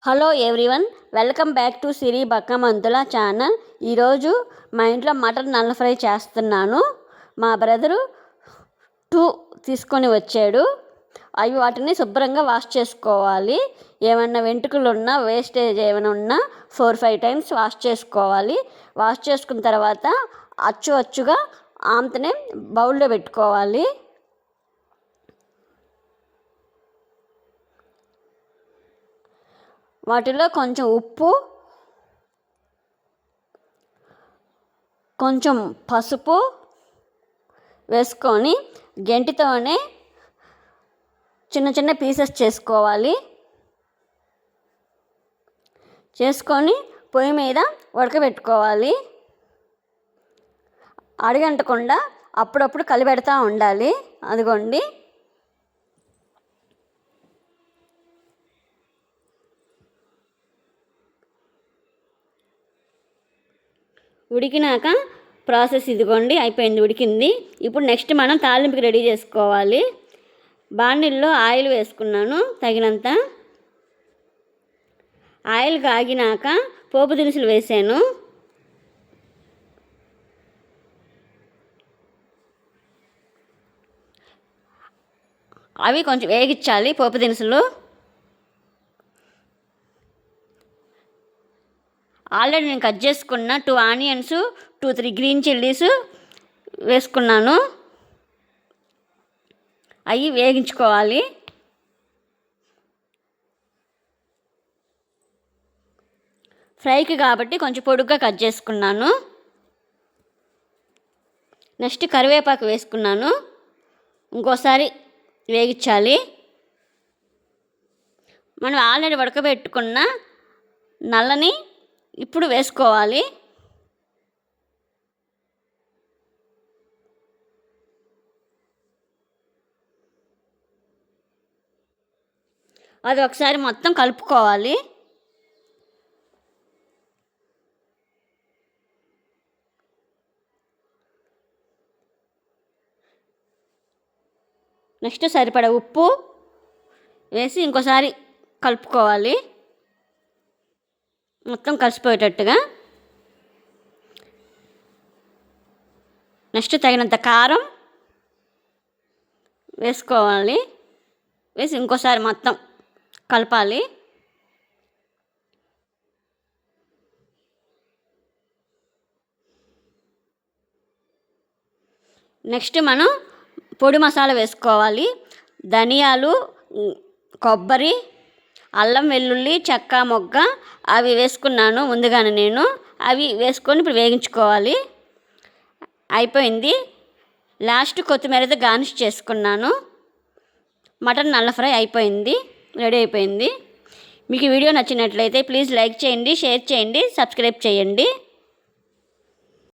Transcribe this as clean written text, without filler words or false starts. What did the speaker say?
Hello everyone, welcome back to Siri Bakkamanthula channel. ఈరోజు మా ఇంట్లో మటన్ నల్ల ఫ్రై చేస్తున్నాను. మా బ్రదరు 2 తీసుకొని వచ్చాడు. వాటిని శుభ్రంగా వాష్ చేసుకోవాలి. ఏమన్నా వెంట్రుకలు ఉన్నా, వేస్టేజ్ ఏమైనా ఉన్నా 4-5 టైమ్స్ వాష్ చేసుకోవాలి. వాష్ చేసుకున్న తర్వాత అచ్చుగా ఆమ్తనే బౌల్లో పెట్టుకోవాలి. వాటిలో కొంచెం ఉప్పు, కొంచెం పసుపు వేసుకొని గెంటితోనే చిన్న చిన్న పీసెస్ చేసుకొని పొయ్యి మీద ఉడకబెట్టుకోవాలి. అడుగంటకుండా అప్పుడప్పుడు కలిపెడతా ఉండాలి. అదిగోండి, ఉడికినాక ప్రాసెస్ ఇదిగోండి, అయిపోయింది, ఉడికింది. ఇప్పుడు నెక్స్ట్ మనం తాలింపుకి రెడీ చేసుకోవాలి. బాణలిలో ఆయిల్ వేసుకున్నాను తగినంత. ఆయిల్ కాగినాక పోపు దినుసులు వేసాను. అవి కొంచెం వేగించాలి. పోపు దినుసులు ఆల్రెడీ నేను కట్ చేసుకున్న 2 ఆనియన్స్, 2-3 గ్రీన్ చిల్లీస్ వేసుకున్నాను. అవి వేగించుకోవాలి. ఫ్రైకి కాబట్టి కొంచెం పొడుగ్గా కట్ చేసుకున్నాను. నెక్స్ట్ కరివేపాకు వేసుకున్నాను. ఇంకోసారి వేగించాలి. మనం ఆల్రెడీ ఉడకబెట్టుకున్న నల్లని ఇప్పుడు వేసుకోవాలి. అది ఒకసారి మొత్తం కలుపుకోవాలి. నెక్స్ట్ సరిపడా ఉప్పు వేసి ఇంకోసారి కలుపుకోవాలి, మొత్తం కలిసిపోయేటట్టుగా. నెక్స్ట్ తగినంత కారం వేసుకోవాలి. వేసి ఇంకోసారి మొత్తం కలపాలి. నెక్స్ట్ మనం పొడి మసాలా వేసుకోవాలి. ధనియాలు, కొబ్బరి, అల్లం వెల్లుల్లి, చెక్క మొగ్గ అవి వేసుకున్నాను ముందుగానే నేను. అవి వేసుకొని ఇప్పుడు వేగించుకోవాలి. అయిపోయింది. లాస్ట్ కొత్తిమీరతో గార్నిష్ చేసుకున్నాను. మటన్ నల్ల ఫ్రై అయిపోయింది, రెడీ అయిపోయింది. మీకు ఈ వీడియో నచ్చినట్లయితే ప్లీజ్ లైక్ చేయండి, షేర్ చేయండి, సబ్స్క్రైబ్ చేయండి.